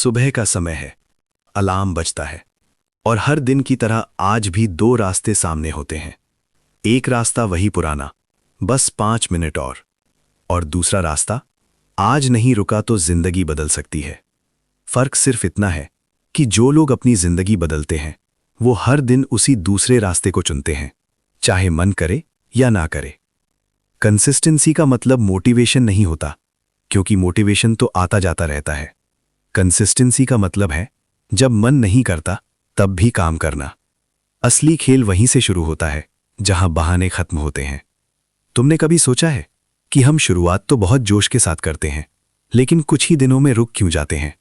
सुबह का समय है, अलार्म बजता है और हर दिन की तरह आज भी दो रास्ते सामने होते हैं। एक रास्ता वही पुराना, बस 5 मिनट और दूसरा रास्ता, आज नहीं रुका तो जिंदगी बदल सकती है। फर्क सिर्फ इतना है कि जो लोग अपनी जिंदगी बदलते हैं वो हर दिन उसी दूसरे रास्ते को चुनते हैं, चाहे मन करे या ना करे। कंसिस्टेंसी का मतलब मोटिवेशन नहीं होता, क्योंकि मोटिवेशन तो आता जाता रहता है। कंसिस्टेंसी का मतलब है जब मन नहीं करता तब भी काम करना। असली खेल वहीं से शुरू होता है जहां बहाने खत्म होते हैं। तुमने कभी सोचा है कि हम शुरुआत तो बहुत जोश के साथ करते हैं, लेकिन कुछ ही दिनों में रुक क्यों जाते हैं?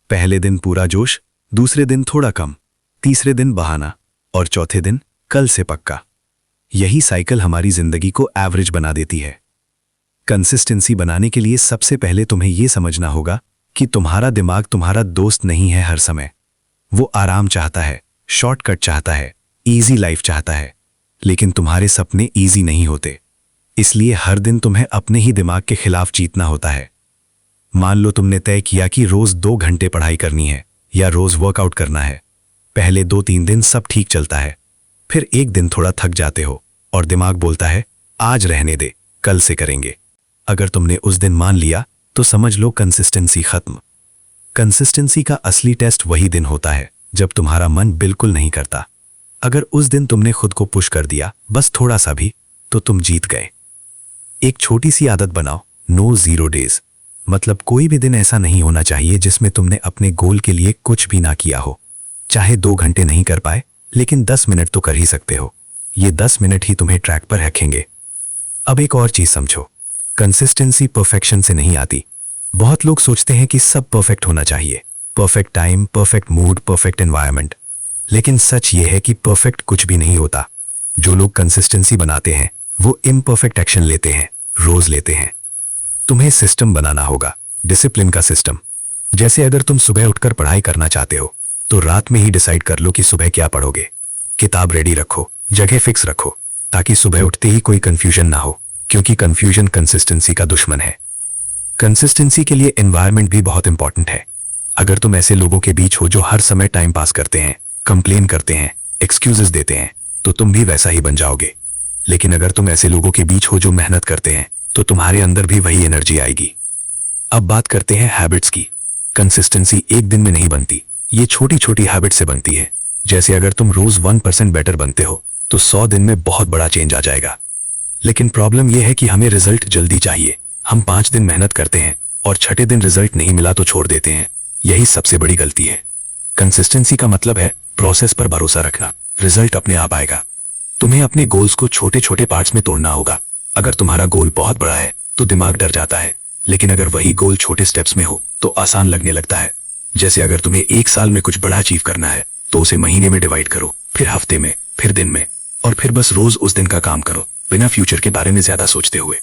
पहले दिन पूरा जोश, दूसरे दिन थोड़ा कम, तीसरे दिन बहाना और चौथे दिन कल से पक्का। यही साइकिल हमारी जिंदगी को एवरेज बना देती है। कंसिस्टेंसी बनाने के लिए सबसे पहले तुम्हें यह समझना होगा कि तुम्हारा दिमाग तुम्हारा दोस्त नहीं है हर समय। वो आराम चाहता है, शॉर्टकट चाहता है, इजी लाइफ चाहता है, लेकिन तुम्हारे सपने इजी नहीं होते। इसलिए हर दिन तुम्हें अपने ही दिमाग के खिलाफ जीतना होता है। मान लो तुमने तय किया कि रोज 2 घंटे पढ़ाई करनी है या रोज वर्कआउट करना है। पहले 2-3 दिन सब ठीक चलता है, फिर एक दिन थोड़ा थक जाते हो और दिमाग बोलता है आज रहने दे, कल से करेंगे। अगर तुमने उस दिन मान लिया तो समझ लो कंसिस्टेंसी खत्म। कंसिस्टेंसी का असली टेस्ट वही दिन होता है जब तुम्हारा मन बिल्कुल नहीं करता। अगर उस दिन तुमने खुद को पुश कर दिया, बस थोड़ा सा भी, तो तुम जीत गए। एक छोटी सी आदत बनाओ, नो जीरो डेज। मतलब कोई भी दिन ऐसा नहीं होना चाहिए जिसमें तुमने अपने गोल के लिए कुछ भी ना किया हो। चाहे 2 घंटे नहीं कर पाए, लेकिन 10 मिनट तो कर ही सकते हो। ये 10 मिनट ही तुम्हें ट्रैक पर रखेंगे। अब एक और चीज समझो, कंसिस्टेंसी परफेक्शन से नहीं आती। बहुत लोग सोचते हैं कि सब परफेक्ट होना चाहिए, perfect time, perfect mood, perfect environment. लेकिन सच ये है कि परफेक्ट कुछ भी नहीं होता। जो लोग कंसिस्टेंसी बनाते हैं वो इम्परफेक्ट एक्शन लेते हैं, रोज लेते हैं। तुम्हें सिस्टम बनाना होगा, डिसिप्लिन का सिस्टम। जैसे अगर तुम सुबह उठकर पढ़ाई करना चाहते हो तो रात में ही डिसाइड कर लो कि सुबह क्या पढ़ोगे। किताब रेडी रखो, जगह फिक्स रखो, ताकि सुबह उठते ही कोई कंफ्यूजन ना हो, क्योंकि कंफ्यूजन कंसिस्टेंसी का दुश्मन है। कंसिस्टेंसी के लिए एनवायरनमेंट भी बहुत इंपॉर्टेंट है। अगर तुम ऐसे लोगों के बीच हो जो हर समय टाइम पास करते हैं, कंप्लेन करते हैं, एक्सक्यूजेस देते हैं, तो तुम भी वैसा ही बन जाओगे। लेकिन अगर तुम ऐसे लोगों के बीच हो जो मेहनत करते हैं, तो तुम्हारे अंदर भी वही एनर्जी आएगी। अब बात करते हैं हैबिट्स की। कंसिस्टेंसी एक दिन में नहीं बनती, ये छोटी छोटी हैबिट से बनती है। जैसे अगर तुम रोज 1% बेटर बनते हो तो 100 दिन में बहुत बड़ा चेंज आ जाएगा। लेकिन प्रॉब्लम यह है कि हमें रिजल्ट जल्दी चाहिए। हम 5 दिन मेहनत करते हैं और छठे दिन रिजल्ट नहीं मिला तो छोड़ देते हैं। यही सबसे बड़ी गलती है। कंसिस्टेंसी का मतलब है प्रोसेस पर भरोसा रखना, रिजल्ट अपने आप आएगा। तुम्हें अपने गोल्स को छोटे छोटे पार्ट्स में तोड़ना होगा। अगर तुम्हारा गोल बहुत बड़ा है तो दिमाग डर जाता है, लेकिन अगर वही गोल छोटे स्टेप्स में हो तो आसान लगने लगता है। जैसे अगर तुम्हें 1 साल में कुछ बड़ा अचीव करना है तो उसे महीने में डिवाइड करो, फिर हफ्ते में, फिर दिन में, और फिर बस रोज उस दिन का काम करो, बिना फ्यूचर के बारे में ज्यादा सोचते हुए।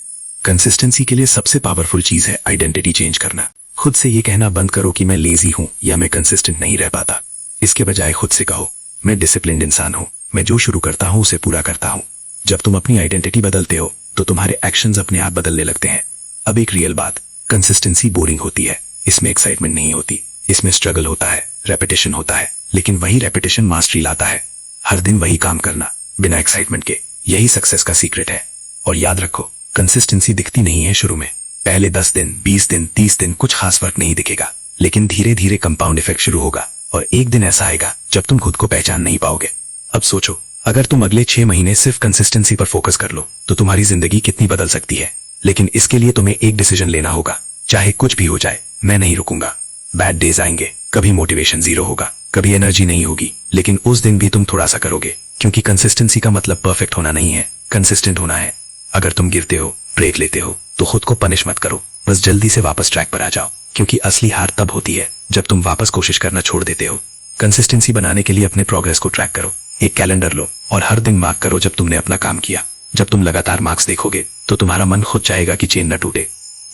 कंसिस्टेंसी के लिए सबसे पावरफुल चीज है आइडेंटिटी चेंज करना। खुद से ये कहना बंद करो कि मैं लेजी हूं या मैं कंसिस्टेंट नहीं रह पाता। इसके बजाय खुद से कहो मैं डिसिप्लिन्ड इंसान हूं, मैं जो शुरू करता हूं उसे पूरा करता हूं। जब तुम अपनी आइडेंटिटी बदलते हो तो तुम्हारे एक्शंस अपने आप बदलने लगते हैं। अब एक रियल बात, कंसिस्टेंसी बोरिंग होती है, इसमें एक्साइटमेंट नहीं होती, इसमें स्ट्रगल होता है, रेपिटेशन होता है, लेकिन वही रेपिटेशन मास्टरी लाता है। हर दिन वही काम करना बिना एक्साइटमेंट के, यही सक्सेस का सीक्रेट है। और याद रखो, कंसिस्टेंसी दिखती नहीं है शुरू में। पहले 10 दिन, 20 दिन, 30 दिन कुछ खास फर्क नहीं दिखेगा, लेकिन धीरे धीरे कंपाउंड इफेक्ट शुरू होगा और एक दिन ऐसा आएगा जब तुम खुद को पहचान नहीं पाओगे। अब सोचो, अगर तुम अगले 6 महीने सिर्फ कंसिस्टेंसी पर फोकस कर लो तो तुम्हारी जिंदगी कितनी बदल सकती है। लेकिन इसके लिए तुम्हें एक डिसीजन लेना होगा, चाहे कुछ भी हो जाए, मैं नहीं रुकूंगा। बैड डेज आएंगे, कभी मोटिवेशन 0 होगा, कभी एनर्जी नहीं होगी, लेकिन उस दिन भी तुम थोड़ा सा करोगे, क्योंकि कंसिस्टेंसी का मतलब परफेक्ट होना नहीं है, कंसिस्टेंट होना है। अगर तुम गिरते हो, ब्रेक लेते हो, तो खुद को पनिश मत करो, बस जल्दी से वापस ट्रैक पर आ जाओ, क्योंकि असली हार तब होती है जब तुम वापस कोशिश करना छोड़ देते हो। कंसिस्टेंसी बनाने के लिए अपने प्रोग्रेस को ट्रैक करो, एक कैलेंडर लो और हर दिन मार्क करो जब तुमने अपना काम किया। जब तुम लगातार मार्क्स देखोगे तो तुम्हारा मन खुद चाहेगा कि चेन न टूटे।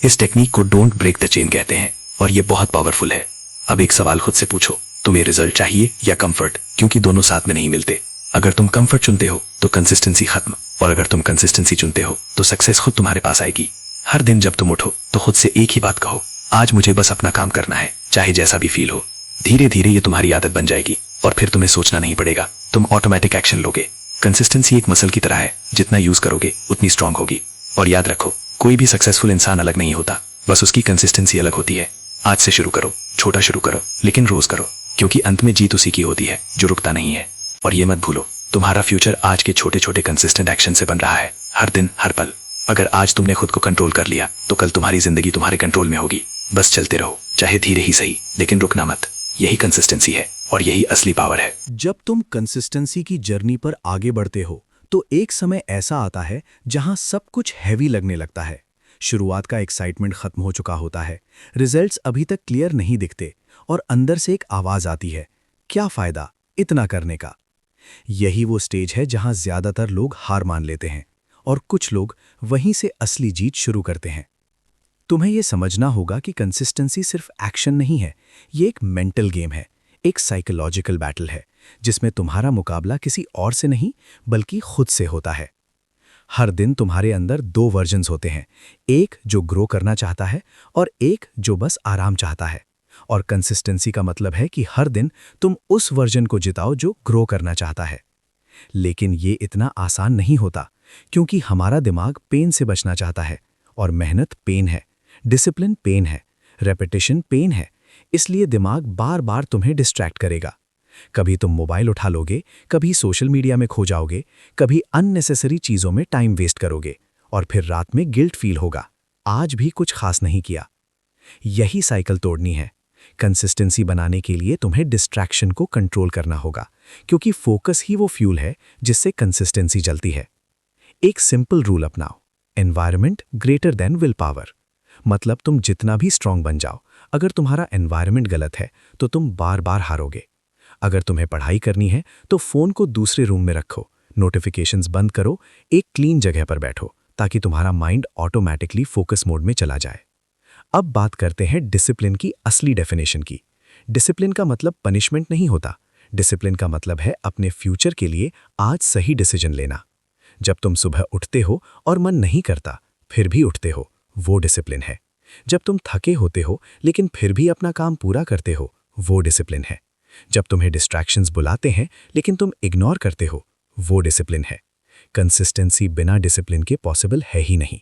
इस टेक्निक को डोंट ब्रेक द चेन कहते हैं और ये बहुत पावरफुल है। अब एक सवाल खुद से पूछो, तुम्हें रिजल्ट चाहिए या कंफर्ट, क्योंकि दोनों साथ में नहीं मिलते। अगर तुम कंफर्ट चुनते हो तो कंसिस्टेंसी खत्म, और अगर तुम कंसिस्टेंसी चुनते हो तो सक्सेस खुद तुम्हारे पास आएगी। हर दिन जब तुम उठो तो खुद से एक ही बात कहो, आज मुझे बस अपना काम करना है, चाहे जैसा भी फील हो। धीरे धीरे ये तुम्हारी आदत बन जाएगी और फिर तुम्हें सोचना नहीं पड़ेगा, तुम ऑटोमेटिक एक्शन लोगे। कंसिस्टेंसी एक मसल की तरह है, जितना यूज करोगे उतनी स्ट्रांग होगी। और याद रखो, कोई भी सक्सेसफुल इंसान अलग नहीं होता, बस उसकी कंसिस्टेंसी अलग होती है। आज से शुरू करो, छोटा शुरू करो, लेकिन रोज करो, क्योंकि अंत में जीत उसी की होती है जो रुकता नहीं है। और ये मत भूलो, तुम्हारा फ्यूचर आज के छोटे छोटे कंसिस्टेंट एक्शन से बन रहा है, हर दिन हर पल। अगर आज तुमने खुद को कंट्रोल कर लिया तो कल तुम्हारी जिंदगी तुम्हारे कंट्रोल में होगी। बस चलते रहो, चाहे धीरे ही सही, लेकिन रुकना मत। यही कंसिस्टेंसी है और यही असली पावर है। जब तुम कंसिस्टेंसी की जर्नी पर आगे बढ़ते हो तो एक समय ऐसा आता है जहां सब कुछ हैवी लगने लगता है। शुरुआत का एक्साइटमेंट खत्म हो चुका होता है, रिजल्ट्स अभी तक क्लियर नहीं दिखते और अंदर से एक आवाज आती है, क्या फायदा इतना करने का। यही वो स्टेज है जहां ज्यादातर लोग हार मान लेते हैं और कुछ लोग वहीं से असली जीत शुरू करते हैं। तुम्हें यह समझना होगा कि कंसिस्टेंसी सिर्फ एक्शन नहीं है, ये एक मेंटल गेम है, एक साइकोलॉजिकल बैटल है, जिसमें तुम्हारा मुकाबला किसी और से नहीं बल्कि खुद से होता है। हर दिन तुम्हारे अंदर दो वर्जन्स होते हैं, एक जो ग्रो करना चाहता है और एक जो बस आराम चाहता है। और कंसिस्टेंसी का मतलब है कि हर दिन तुम उस वर्जन को जिताओ जो ग्रो करना चाहता है। लेकिन ये इतना आसान नहीं होता, क्योंकि हमारा दिमाग पेन से बचना चाहता है और मेहनत पेन है, डिसिप्लिन पेन है, रेपिटेशन पेन है। इसलिए दिमाग बार बार तुम्हें डिस्ट्रैक्ट करेगा। कभी तुम मोबाइल उठा लोगे, कभी सोशल मीडिया में खो जाओगे, कभी अननेसेसरी चीजों में टाइम वेस्ट करोगे और फिर रात में गिल्ट फील होगा, आज भी कुछ खास नहीं किया। यही साइकिल तोड़नी है। कंसिस्टेंसी बनाने के लिए तुम्हें डिस्ट्रैक्शन को कंट्रोल करना होगा, क्योंकि फोकस ही वो फ्यूल है जिससे कंसिस्टेंसी चलती है। एक सिंपल रूल अपनाओ, environment greater than will power. मतलब तुम जितना भी स्ट्रांग बन जाओ, अगर तुम्हारा एनवायरनमेंट गलत है तो तुम बार बार हारोगे। अगर तुम्हें पढ़ाई करनी है तो फोन को दूसरे रूम में रखो, नोटिफिकेशंस बंद करो, एक क्लीन जगह पर बैठो, ताकि तुम्हारा माइंड ऑटोमेटिकली फोकस मोड में चला जाए। अब बात करते हैं डिसिप्लिन की असली डेफिनेशन की। डिसिप्लिन का मतलब पनिशमेंट नहीं होता, डिसिप्लिन का मतलब है अपने फ्यूचर के लिए आज सही डिसीजन लेना। जब तुम सुबह उठते हो और मन नहीं करता फिर भी उठते हो, वो डिसिप्लिन है। जब तुम थके होते हो लेकिन फिर भी अपना काम पूरा करते हो, वो डिसिप्लिन है। जब तुम्हें डिस्ट्रैक्शंस बुलाते हैं लेकिन तुम इग्नोर करते हो, वो डिसिप्लिन है। कंसिस्टेंसी बिना डिसिप्लिन के पॉसिबल है ही नहीं।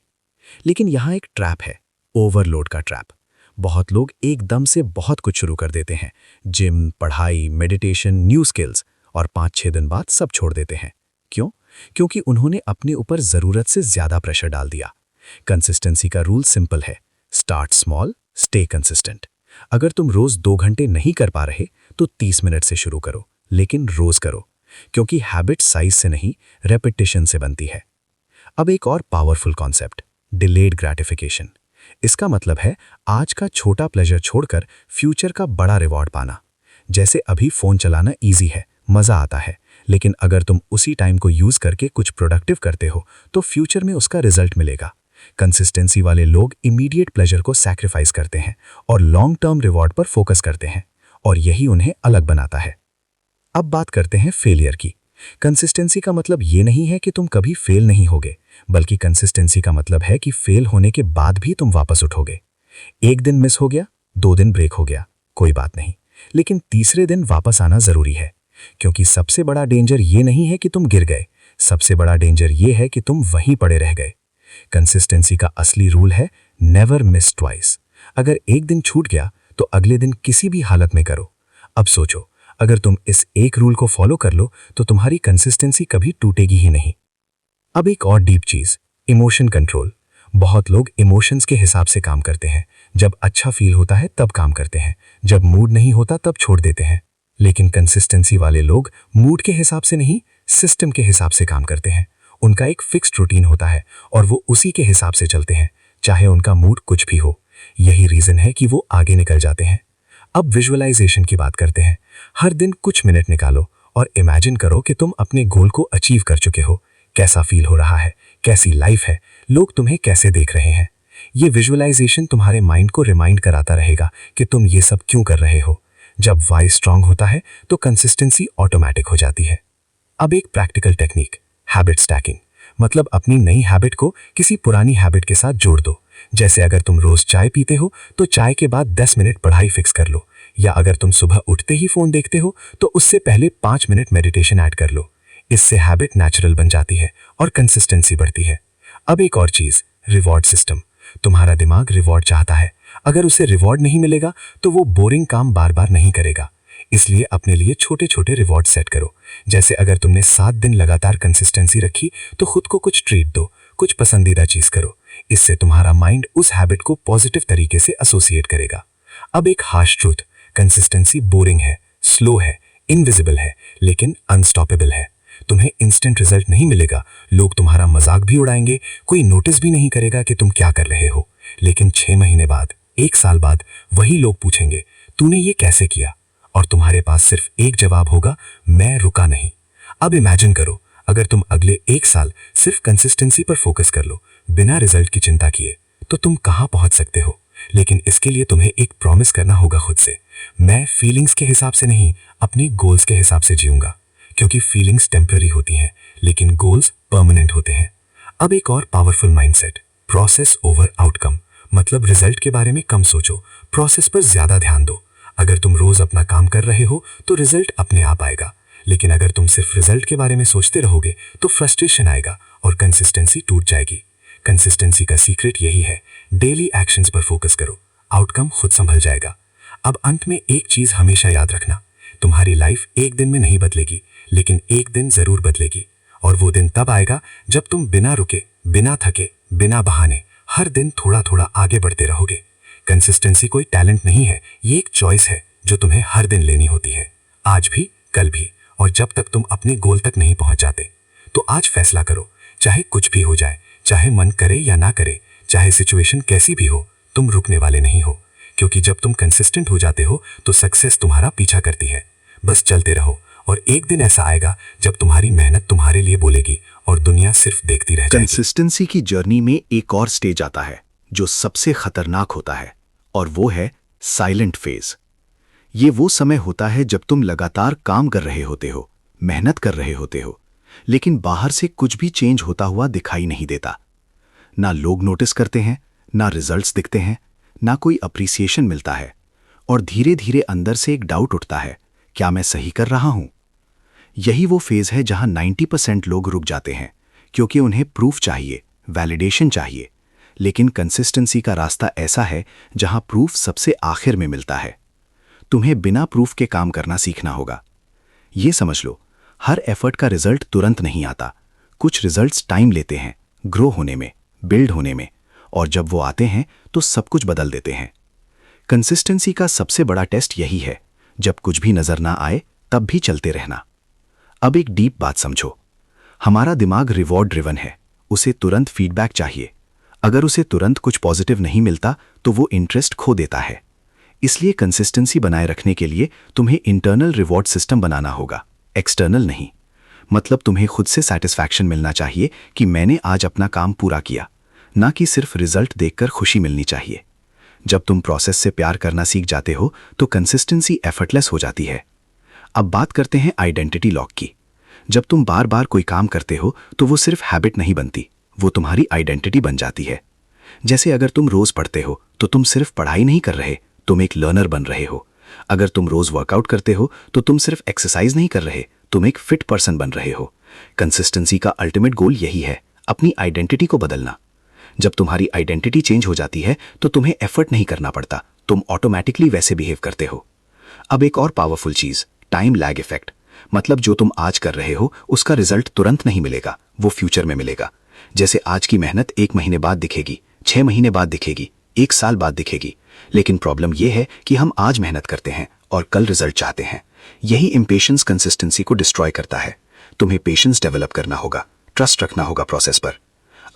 लेकिन यहाँ एक ट्रैप है, ओवरलोड का ट्रैप। बहुत लोग एकदम से बहुत कुछ शुरू कर देते हैं, जिम, पढ़ाई, मेडिटेशन, न्यू स्किल्स, और 5-6 दिन बाद सब छोड़ देते हैं। क्यों? क्योंकि उन्होंने अपने ऊपर जरूरत से ज्यादा प्रेशर डाल दिया। कंसिस्टेंसी का रूल सिंपल है, स्टार्ट स्मॉल, स्टे कंसिस्टेंट। अगर तुम रोज 2 घंटे नहीं कर पा रहे तो 30 मिनट से शुरू करो, लेकिन रोज करो, क्योंकि हैबिट साइज से नहीं रेपिटेशन से बनती है। अब एक और पावरफुल कॉन्सेप्ट, डिलेड ग्रेटिफिकेशन। इसका मतलब है आज का छोटा प्लेजर छोड़कर फ्यूचर का बड़ा रिवॉर्ड पाना। जैसे अभी फोन चलाना इजी है, मजा आता है, लेकिन अगर तुम उसी टाइम को यूज करके कुछ प्रोडक्टिव करते हो तो फ्यूचर में उसका रिजल्ट मिलेगा। कंसिस्टेंसी वाले लोग इमीडिएट प्लेजर को सैक्रिफाइस करते हैं और लॉन्ग टर्म रिवॉर्ड पर फोकस करते हैं, और यही उन्हें अलग बनाता है। अब बात करते हैं फेलियर की। कंसिस्टेंसी का मतलब ये नहीं है कि तुम कभी फेल नहीं होगे, बल्कि कंसिस्टेंसी का मतलब है कि फेल होने के बाद भी तुम वापस उठोगे। एक दिन मिस हो गया, 2 दिन ब्रेक हो गया, कोई बात नहीं, लेकिन तीसरे दिन वापस आना जरूरी है। क्योंकि सबसे बड़ा डेंजर ये नहीं है कि तुम गिर गए, सबसे बड़ा डेंजर ये है कि तुम वहीं पड़े रह गए। कंसिस्टेंसी का असली रूल है नेवर मिस ट्वाइस। अगर एक दिन छूट गया तो अगले दिन किसी भी हालत में करो। अब सोचो, अगर तुम इस एक रूल को फॉलो कर लो तो तुम्हारी कंसिस्टेंसी कभी टूटेगी ही नहीं। अब एक और डीप चीज, इमोशन कंट्रोल। बहुत लोग इमोशंस के हिसाब से काम करते हैं। जब अच्छा फील होता है तब काम करते हैं, जब मूड नहीं होता तब छोड़ देते हैं। लेकिन कंसिस्टेंसी वाले लोग मूड के हिसाब से नहीं, सिस्टम के हिसाब से काम करते हैं। उनका एक फिक्स्ड रूटीन होता है और वो उसी के हिसाब से चलते हैं, चाहे उनका मूड कुछ भी हो। यही रीजन है कि वो आगे निकल जाते हैं। अब विजुअलाइजेशन की बात करते हैं। हर दिन कुछ मिनट निकालो और इमेजिन करो कि तुम अपने गोल को अचीव कर चुके हो। कैसा फील हो रहा है, कैसी लाइफ है, लोग तुम्हें कैसे देख रहे हैं। ये विजुअलाइजेशन तुम्हारे माइंड को रिमाइंड कराता रहेगा कि तुम ये सब क्यों कर रहे हो। जब वाई स्ट्रांग होता है तो कंसिस्टेंसी ऑटोमेटिक हो जाती है। अब एक प्रैक्टिकल टेक्निक, हैबिट स्टैकिंग। मतलब अपनी नई हैबिट को किसी पुरानी हैबिट के साथ जोड़ दो। जैसे अगर तुम रोज चाय पीते हो तो चाय के बाद 10 मिनट पढ़ाई फिक्स कर लो, या अगर तुम सुबह उठते ही फोन देखते हो तो उससे पहले 5 मिनट मेडिटेशन ऐड कर लो। इससे हैबिट नेचुरल बन जाती है और कंसिस्टेंसी बढ़ती है। अब एक और चीज, रिवॉर्ड सिस्टम। तुम्हारा दिमाग रिवॉर्ड चाहता है। अगर उसे रिवॉर्ड नहीं मिलेगा तो वो बोरिंग काम बार बार नहीं करेगा। इसलिए अपने लिए छोटे छोटे रिवॉर्ड सेट करो। जैसे अगर तुमने 7 दिन लगातार कंसिस्टेंसी रखी तो खुद को कुछ ट्रीट दो, कुछ पसंदीदा चीज करो। इससे तुम्हारा माइंड उस हैबिट को पॉजिटिव तरीके से एसोसिएट करेगा। अब एक हार्श ट्रूथ, कंसिस्टेंसी बोरिंग है, स्लो है, इनविजिबल है, लेकिन अनस्टॉपेबल है। तुम्हें इंस्टेंट रिजल्ट नहीं मिलेगा। लोग तुम्हारा मजाक भी उड़ाएंगे, कोई नोटिस भी नहीं करेगा कि तुम क्या कर रहे हो। लेकिन 6 महीने बाद, 1 साल बाद वही लोग पूछेंगे तूने ये कैसे किया, और तुम्हारे पास सिर्फ एक जवाब होगा, मैं रुका नहीं। अब इमेजिन करो, अगर तुम अगले 1 साल सिर्फ कंसिस्टेंसी पर फोकस कर लो, बिना रिजल्ट की चिंता किए, तो तुम कहां पहुंच सकते हो। लेकिन इसके लिए तुम्हें एक प्रॉमिस करना होगा खुद से, मैं फीलिंग्स के हिसाब से नहीं, अपनी गोल्स के हिसाब से जीऊंगा। क्योंकि फीलिंग्स टेम्पररी होती हैं, लेकिन गोल्स परमानेंट होते हैं। अब एक और powerful mindset, process over outcome. मतलब रिजल्ट के बारे में कम सोचो, प्रोसेस पर ज्यादा ध्यान दो। अगर तुम रोज अपना काम कर रहे हो तो रिजल्ट अपने आप आएगा। लेकिन अगर तुम सिर्फ रिजल्ट के बारे में सोचते रहोगे तो फ्रस्ट्रेशन आएगा और कंसिस्टेंसी टूट जाएगी। कंसिस्टेंसी का सीक्रेट यही है, डेली एक्शंस पर फोकस करो, आउटकम खुद संभल जाएगा। अब अंत में एक चीज हमेशा याद रखना, तुम्हारी लाइफ एक दिन में नहीं बदलेगी, लेकिन एक दिन जरूर बदलेगी। और वो दिन तब आएगा जब तुम बिना रुके, बिना थके, बिना बहाने हर दिन थोड़ा थोड़ा आगे बढ़ते रहोगे। कंसिस्टेंसी कोई टैलेंट नहीं है, ये एक चॉइस है जो तुम्हें हर दिन लेनी होती है, आज भी, कल भी। और जब तक तुम अपने गोल तक नहीं पहुंच जाते, तो आज फैसला करो, चाहे कुछ भी हो जाए, चाहे मन करे या ना करे, चाहे सिचुएशन कैसी भी हो, तुम रुकने वाले नहीं हो। क्योंकि जब तुम कंसिस्टेंट हो जाते हो तो सक्सेस तुम्हारा पीछा करती है। बस चलते रहो, और एक दिन ऐसा आएगा जब तुम्हारी मेहनत तुम्हारे लिए बोलेगी और दुनिया सिर्फ देखती रह जाएगी। कंसिस्टेंसी की जर्नी में एक और स्टेज आता है जो सबसे खतरनाक होता है, और वो है साइलेंट फेज। ये वो समय होता है जब तुम लगातार काम कर रहे होते हो, मेहनत कर रहे होते हो, लेकिन बाहर से कुछ भी चेंज होता हुआ दिखाई नहीं देता। ना लोग नोटिस करते हैं, ना रिजल्ट्स दिखते हैं, ना कोई अप्रिसिएशन मिलता है। और धीरे धीरे अंदर से एक डाउट उठता है, क्या मैं सही कर रहा हूं? यही वो फेज है जहां 90% लोग रुक जाते हैं, क्योंकि उन्हें प्रूफ चाहिए, वैलिडेशन चाहिए। लेकिन कंसिस्टेंसी का रास्ता ऐसा है जहां प्रूफ सबसे आखिर में मिलता है। तुम्हें बिना प्रूफ के काम करना सीखना होगा। ये समझ लो, हर एफर्ट का रिजल्ट तुरंत नहीं आता। कुछ रिजल्ट्स टाइम लेते हैं, ग्रो होने में, बिल्ड होने में, और जब वो आते हैं तो सब कुछ बदल देते हैं। कंसिस्टेंसी का सबसे बड़ा टेस्ट यही है, जब कुछ भी नजर ना आए तब भी चलते रहना। अब एक डीप बात समझो, हमारा दिमाग रिवॉर्ड ड्रिवन है, उसे तुरंत फीडबैक चाहिए। अगर उसे तुरंत कुछ पॉजिटिव नहीं मिलता तो वो इंटरेस्ट खो देता है। इसलिए कंसिस्टेंसी बनाए रखने के लिए तुम्हें इंटरनल रिवॉर्ड सिस्टम बनाना होगा, एक्सटर्नल नहीं। मतलब तुम्हें खुद से सैटिस्फैक्शन मिलना चाहिए कि मैंने आज अपना काम पूरा किया, ना कि सिर्फ रिजल्ट देखकर खुशी मिलनी चाहिए। जब तुम प्रोसेस से प्यार करना सीख जाते हो तो कंसिस्टेंसी एफर्टलेस हो जाती है। अब बात करते हैं आइडेंटिटी लॉक की। जब तुम बार बार कोई काम करते हो तो वो सिर्फ हैबिट नहीं बनती, वो तुम्हारी आइडेंटिटी बन जाती है। जैसे अगर तुम रोज पढ़ते हो तो तुम सिर्फ पढ़ाई नहीं कर रहे, तुम एक लर्नर बन रहे हो। अगर तुम रोज वर्कआउट करते हो तो तुम सिर्फ एक्सरसाइज नहीं कर रहे, तुम एक फिट पर्सन बन रहे हो। कंसिस्टेंसी का अल्टीमेट गोल यही है, अपनी आइडेंटिटी को बदलना। जब तुम्हारी आइडेंटिटी चेंज हो जाती है तो तुम्हें एफर्ट नहीं करना पड़ता, तुम ऑटोमेटिकली वैसे बिहेव करते हो। अब एक और पावरफुल चीज, टाइम लैग इफेक्ट। मतलब जो तुम आज कर रहे हो उसका रिजल्ट तुरंत नहीं मिलेगा, वो फ्यूचर में मिलेगा। जैसे आज की मेहनत 1 महीने बाद दिखेगी, 6 महीने बाद दिखेगी, 1 साल बाद दिखेगी। लेकिन प्रॉब्लम यह है कि हम आज मेहनत करते हैं और कल रिजल्ट चाहते हैं। यही इंपेशेंस कंसिस्टेंसी को डिस्ट्रॉय करता है। तुम्हें पेशेंस डेवलप करना होगा, ट्रस्ट रखना होगा प्रोसेस पर।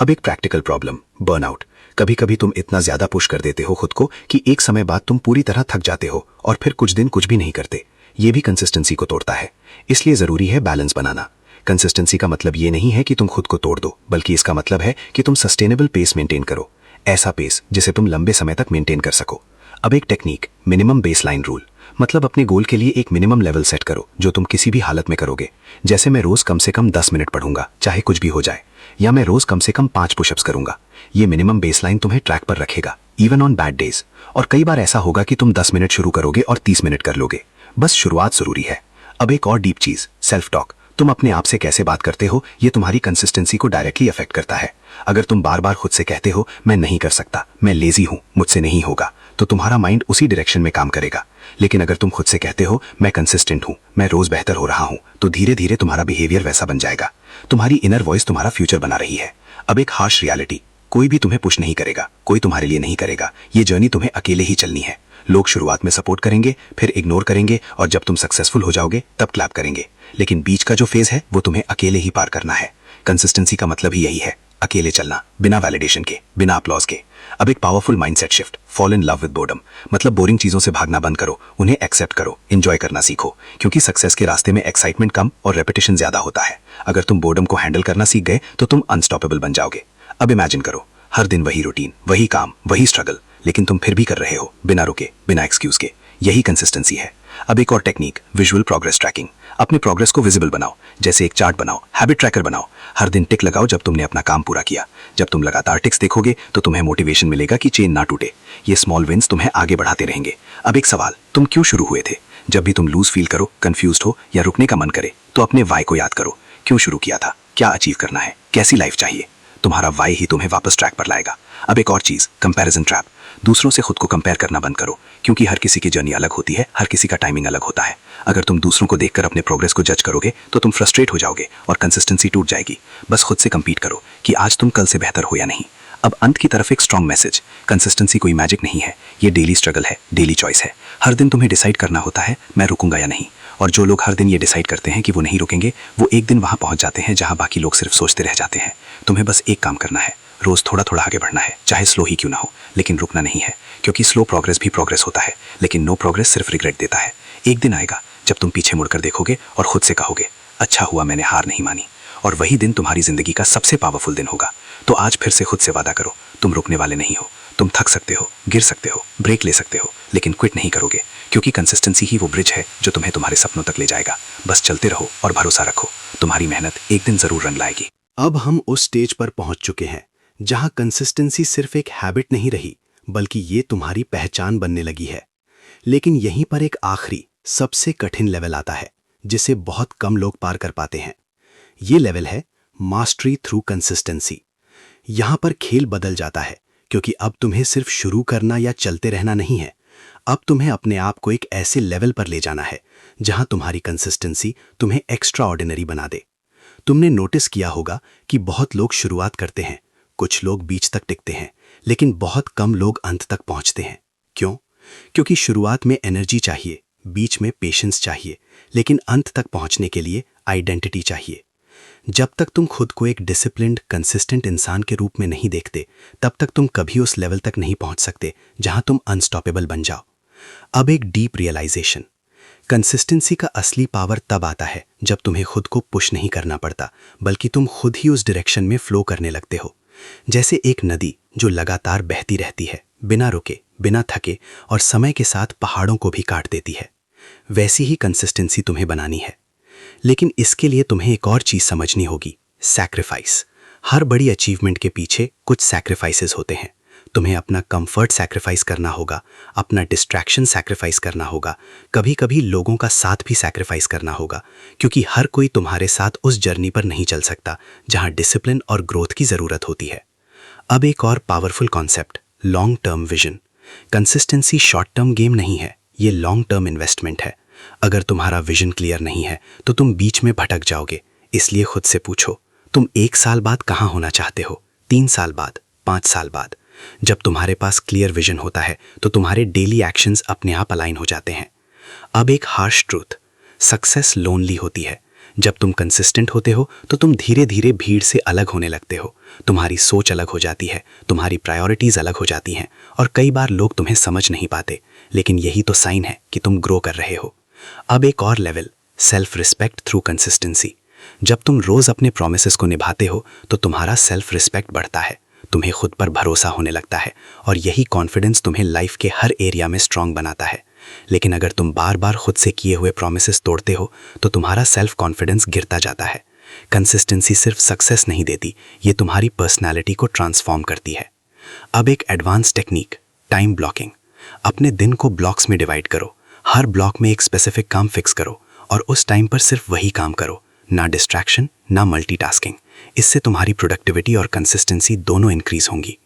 अब एक प्रैक्टिकल प्रॉब्लम, बर्नआउट। कभी कभी तुम इतना ज्यादा पुश कर देते हो खुद को कि एक समय बाद तुम पूरी तरह थक जाते हो और फिर कुछ दिन कुछ भी नहीं करते। ये भी कंसिस्टेंसी को तोड़ता है। इसलिए जरूरी है बैलेंस बनाना। कंसिस्टेंसी का मतलब ये नहीं है कि तुम खुद को तोड़ दो, बल्कि इसका मतलब है कि तुम सस्टेनेबल पेस मेंटेन करो, ऐसा पेस जिसे तुम लंबे समय तक मेंटेन कर सको। अब एक टेक्निक, मिनिमम बेसलाइन रूल। मतलब अपने गोल के लिए एक मिनिमम लेवल सेट करो जो तुम किसी भी हालत में करोगे। जैसे मैं रोज कम से कम 10 मिनट पढ़ूंगा, चाहे कुछ भी हो जाए, या मैं रोज कम से कम 5 पुशअप्स करूंगा। ये मिनिमम बेसलाइन तुम्हें ट्रैक पर रखेगा। Even on bad days. और कई बार ऐसा होगा कि तुम 10 मिनट शुरू करोगे और 30 मिनट कर लोगे। बस शुरुआत जरूरी है। अब एक और डीप चीज, सेल्फ टॉक। तुम अपने आप से कैसे बात करते हो ये तुम्हारी कंसिस्टेंसी को डायरेक्टली अफेक्ट करता है। अगर तुम बार बार खुद से कहते हो मैं नहीं कर सकता, मैं लेजी हूं, मुझसे नहीं होगा, तो तुम्हारा माइंड उसी डायरेक्शन में काम करेगा। लेकिन अगर तुम खुद से कहते हो मैं कंसिस्टेंट हूं, मैं रोज बेहतर हो रहा हूं, तो धीरे धीरे तुम्हारा बिहेवियर वैसा बन जाएगा। तुम्हारी इनर वॉइस तुम्हारा फ्यूचर बना रही है। अब एक हार्श रियलिटी, कोई भी तुम्हें पुश नहीं करेगा, कोई तुम्हारे लिए नहीं करेगा। ये जर्नी तुम्हें अकेले ही चलनी है। लोग शुरुआत में सपोर्ट करेंगे, फिर इग्नोर करेंगे, और जब तुम सक्सेसफुल हो जाओगे तब क्लैप करेंगे। लेकिन बीच का जो फेज है वो तुम्हें अकेले ही पार करना है। कंसिस्टेंसी का मतलब ही यही है, अकेले चलना, बिना वैलिडेशन के, बिना अप्लॉज के। अब एक powerful mindset shift, fall in love with boredom. मतलब बोरिंग चीजों से भागना बंद करो, उन्हें एक्सेप्ट करो, एंजॉय करना सीखो। क्योंकि सक्सेस के रास्ते में एक्साइटमेंट कम और रेपिटेशन ज्यादा होता है। अगर तुम बोर्डम को हैंडल करना सीख गए तो तुम अनस्टॉपेबल बन जाओगे। अब इमेजिन करो, हर दिन वही रूटीन, वही काम, वही स्ट्रगल, लेकिन तुम फिर भी कर रहे हो, बिना रुके, बिना एक्सक्यूज के। यही कंसिस्टेंसी है। अब एक और टेक्निक, विजुअल प्रोग्रेस ट्रैकिंग। अपने प्रोग्रेस को विजिबल बनाओ, जैसे एक चार्ट बनाओ, हैबिट ट्रैकर बनाओ। हर दिन टिक लगाओ जब तुमने अपना काम पूरा किया। जब तुम लगातार टिक्स देखोगे तो तुम्हें मोटिवेशन मिलेगा कि चेन ना टूटे। ये स्मॉल विंस तुम्हें आगे बढ़ाते रहेंगे। अब एक सवाल, तुम क्यों शुरू हुए थे? जब भी तुम लूज फील करो, कंफ्यूज्ड हो या रुकने का मन करे, तो अपने वाई को याद करो। क्यों शुरू किया था, क्या अचीव करना है, कैसी लाइफ चाहिए? तुम्हारा वाई ही तुम्हें वापस ट्रैक पर लाएगा। अब एक और चीज, कंपैरिजन ट्रैप। दूसरों से खुद को कंपेयर करना बंद करो, क्योंकि हर किसी की जर्नी अलग होती है, हर किसी का टाइमिंग अलग होता है। अगर तुम दूसरों को देखकर अपने प्रोग्रेस को जज करोगे तो तुम फ्रस्ट्रेट हो जाओगे और कंसिस्टेंसी टूट जाएगी। बस खुद से कंपीट करो कि आज तुम कल से बेहतर हो या नहीं। अब अंत की तरफ एक स्ट्रॉन्ग मैसेज, कंसिस्टेंसी कोई मैजिक नहीं है, ये डेली स्ट्रगल है, डेली चॉइस है। हर दिन तुम्हें डिसाइड करना होता है मैं रुकूंगा या नहीं। और जो लोग हर दिन ये डिसाइड करते हैं कि वो नहीं रुकेंगे, वो एक दिन वहां पहुंच जाते हैं जहां बाकी लोग सिर्फ सोचते रह जाते हैं। तुम्हें बस एक काम करना है, रोज थोड़ा थोड़ा आगे बढ़ना है, चाहे स्लो ही क्यों ना हो, लेकिन रुकना नहीं है। क्योंकि स्लो प्रोग्रेस भी प्रोग्रेस होता है, लेकिन नो प्रोग्रेस सिर्फ रिग्रेट देता है। एक दिन आएगा जब तुम पीछे मुड़कर देखोगे और खुद से कहोगे अच्छा हुआ मैंने हार नहीं मानी। और वही दिन तुम्हारी जिंदगी का सबसे पावरफुल दिन होगा। तो आज फिर से खुद से वादा करो, तुम रुकने वाले नहीं हो। तुम थक सकते हो, गिर सकते हो, ब्रेक ले सकते हो, लेकिन क्विट नहीं करोगे। क्योंकि कंसिस्टेंसी ही वो ब्रिज है जो तुम्हें तुम्हारे सपनों तक ले जाएगा। बस चलते रहो और भरोसा रखो, तुम्हारी मेहनत एक दिन जरूर रंग लाएगी। अब हम उस स्टेज पर पहुंच चुके हैं जहां कंसिस्टेंसी सिर्फ एक हैबिट नहीं रही, बल्कि ये तुम्हारी पहचान बनने लगी है। लेकिन यहीं पर एक आखिरी, सबसे कठिन लेवल आता है, जिसे बहुत कम लोग पार कर पाते हैं। ये लेवल है मास्टरी थ्रू कंसिस्टेंसी। यहां पर खेल बदल जाता है, क्योंकि अब तुम्हें सिर्फ शुरू करना या चलते रहना नहीं है। अब तुम्हें अपने आप को एक ऐसे लेवल पर ले जाना है जहां तुम्हारी कंसिस्टेंसी तुम्हें एक्स्ट्रा ऑर्डिनरी बना दे। तुमने नोटिस किया होगा कि बहुत लोग शुरुआत करते हैं, कुछ लोग बीच तक टिकते हैं, लेकिन बहुत कम लोग अंत तक पहुंचते हैं। क्यों? क्योंकि शुरुआत में एनर्जी चाहिए, बीच में पेशेंस चाहिए, लेकिन अंत तक पहुंचने के लिए आइडेंटिटी चाहिए। जब तक तुम खुद को एक डिसिप्लिन्ड, कंसिस्टेंट इंसान के रूप में नहीं देखते, तब तक तुम कभी उस लेवल तक नहीं पहुंच सकते जहां तुम अनस्टॉपेबल बन जाओ। अब एक डीप रियलाइजेशन, कंसिस्टेंसी का असली पावर तब आता है जब तुम्हें खुद को पुश नहीं करना पड़ता, बल्कि तुम खुद ही उस डायरेक्शन में फ्लो करने लगते हो। जैसे एक नदी जो लगातार बहती रहती है, बिना रुके, बिना थके, और समय के साथ पहाड़ों को भी काट देती है। वैसी ही कंसिस्टेंसी तुम्हें बनानी है। लेकिन इसके लिए तुम्हें एक और चीज समझनी होगी, सैक्रिफाइस। हर बड़ी अचीवमेंट के पीछे कुछ सैक्रिफाइसेस होते हैं। तुम्हें अपना कंफर्ट सैक्रिफाइस करना होगा, अपना डिस्ट्रैक्शन सैक्रिफाइस करना होगा, कभी कभी लोगों का साथ भी सैक्रिफाइस करना होगा, क्योंकि हर कोई तुम्हारे साथ उस जर्नी पर नहीं चल सकता जहां डिसिप्लिन और ग्रोथ की जरूरत होती है। अब एक और powerful concept, long term vision. Consistency short term game नहीं है, ये लॉन्ग टर्म इन्वेस्टमेंट है। अगर तुम्हारा विजन क्लियर नहीं है तो तुम बीच में भटक जाओगे। इसलिए खुद से पूछो, तुम 1 साल बाद कहां होना चाहते हो, 3 साल बाद, 5 साल बाद? जब तुम्हारे पास क्लियर विजन होता है तो तुम्हारे डेली एक्शंस अपने आप अलाइन हो जाते हैं। अब एक हार्श ट्रूथ, सक्सेस लोनली होती है। जब तुम कंसिस्टेंट होते हो तो तुम धीरे धीरे भीड़ से अलग होने लगते हो। तुम्हारी सोच अलग हो जाती है, तुम्हारी प्रायोरिटीज अलग हो जाती हैं, और कई बार लोग तुम्हें समझ नहीं पाते, लेकिन यही तो साइन है कि तुम ग्रो कर रहे हो। अब एक और level, self respect through consistency. जब तुम रोज अपने प्रॉमिसेस को निभाते हो तो तुम्हारा सेल्फ रिस्पेक्ट बढ़ता है, तुम्हें खुद पर भरोसा होने लगता है, और यही कॉन्फिडेंस तुम्हें लाइफ के हर एरिया में स्ट्रांग बनाता है। लेकिन अगर तुम बार बार खुद से किए हुए प्रॉमिसेस तोड़ते हो तो तुम्हारा सेल्फ कॉन्फिडेंस गिरता जाता है। कंसिस्टेंसी सिर्फ सक्सेस नहीं देती, ये तुम्हारी पर्सनैलिटी को ट्रांसफॉर्म करती है। अब एक एडवांस टेक्निक, टाइम ब्लॉकिंग। अपने दिन को ब्लॉक्स में डिवाइड करो। हर ब्लॉक में एक स्पेसिफिक काम फिक्स करो और उस टाइम पर सिर्फ वही काम करो। ना डिस्ट्रैक्शन, ना मल्टीटास्किंग। इससे तुम्हारी प्रोडक्टिविटी और कंसिस्टेंसी दोनों इंक्रीज होंगी।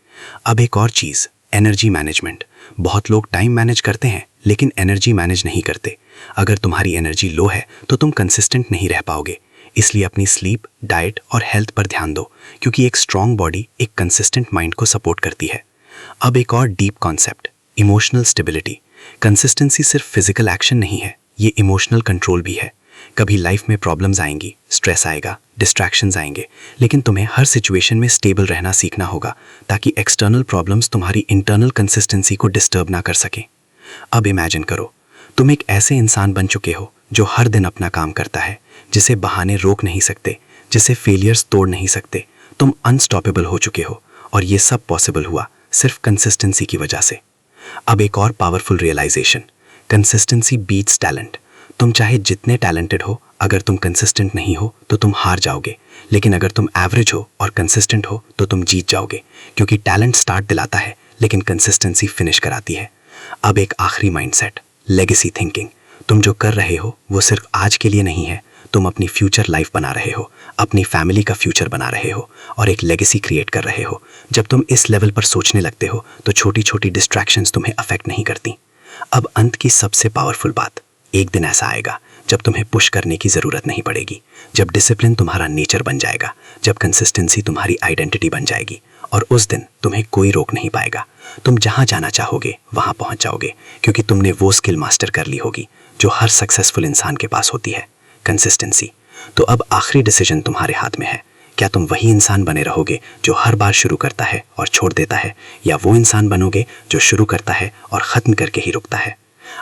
अब एक और चीज़, एनर्जी मैनेजमेंट। बहुत लोग टाइम मैनेज करते हैं लेकिन एनर्जी मैनेज नहीं करते। अगर तुम्हारी एनर्जी लो है तो तुम कंसिस्टेंट नहीं रह पाओगे। इसलिए अपनी स्लीप, डाइट और हेल्थ पर ध्यान दो, क्योंकि एक स्ट्रांग बॉडी एक कंसिस्टेंट माइंड को सपोर्ट करती है। अब एक और deep concept, emotional stability. Consistency सिर्फ फिजिकल एक्शन नहीं है, ये इमोशनल कंट्रोल भी है। कभी लाइफ में प्रॉब्लम्स आएंगी, स्ट्रेस आएगा, डिस्ट्रैक्शंस आएंगे, लेकिन तुम्हें हर सिचुएशन में स्टेबल रहना सीखना होगा ताकि एक्सटर्नल प्रॉब्लम्स तुम्हारी इंटरनल कंसिस्टेंसी को डिस्टर्ब ना कर सकें। अब इमेजिन करो, तुम एक ऐसे इंसान बन चुके हो जो हर दिन अपना काम करता है, जिसे बहाने रोक नहीं सकते, जिसे फेलियर्स तोड़ नहीं सकते। तुम अनस्टॉपेबल हो चुके हो और ये सब पॉसिबल हुआ सिर्फ कंसिस्टेंसी की वजह से। अब एक और powerful realization, consistency beats talent. तुम चाहे जितने टैलेंटेड हो, अगर तुम कंसिस्टेंट नहीं हो तो तुम हार जाओगे, लेकिन अगर तुम एवरेज हो और कंसिस्टेंट हो तो तुम जीत जाओगे, क्योंकि टैलेंट स्टार्ट दिलाता है लेकिन कंसिस्टेंसी फिनिश कराती है। अब एक आखिरी माइंडसेट, लेगेसी थिंकिंग। तुम जो कर रहे हो वो सिर्फ आज के लिए नहीं है, तुम अपनी फ्यूचर लाइफ बना रहे हो, अपनी फैमिली का फ्यूचर बना रहे हो और एक लेगेसी क्रिएट कर रहे हो। जब तुम इस लेवल पर सोचने लगते हो तो छोटी छोटी डिस्ट्रैक्शंस तुम्हें अफेक्ट नहीं करती। अब अंत की सबसे पावरफुल बात, एक दिन ऐसा आएगा जब तुम्हें पुश करने की ज़रूरत नहीं पड़ेगी, जब डिसिप्लिन तुम्हारा नेचर बन जाएगा, जब कंसिस्टेंसी तुम्हारी आइडेंटिटी बन जाएगी, और उस दिन तुम्हें कोई रोक नहीं पाएगा। तुम जहाँ जाना चाहोगे वहाँ पहुँच जाओगे, क्योंकि तुमने वो स्किल मास्टर कर ली होगी जो हर सक्सेसफुल इंसान के पास होती है, कंसिस्टेंसी। तो अब आखिरी डिसीजन तुम्हारे हाथ में है। क्या तुम वही इंसान बने रहोगे जो हर बार शुरू करता है और छोड़ देता है, या वो इंसान बनोगे जो शुरू करता है और ख़त्म करके ही रुकता है?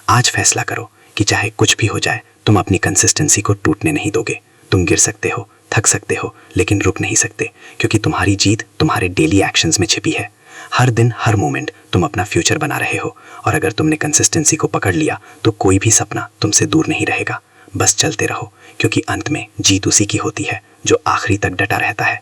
आज फैसला करो कि चाहे कुछ भी हो जाए, तुम अपनी कंसिस्टेंसी को टूटने नहीं दोगे। तुम गिर सकते हो, थक सकते हो, लेकिन रुक नहीं सकते, क्योंकि तुम्हारी जीत तुम्हारे डेली एक्शंस में छिपी है। हर दिन, हर मोमेंट तुम अपना फ्यूचर बना रहे हो, और अगर तुमने कंसिस्टेंसी को पकड़ लिया तो कोई भी सपना तुमसे दूर नहीं रहेगा। बस चलते रहो, क्योंकि अंत में जीत उसी की होती है जो आखिरी तक डटा रहता है।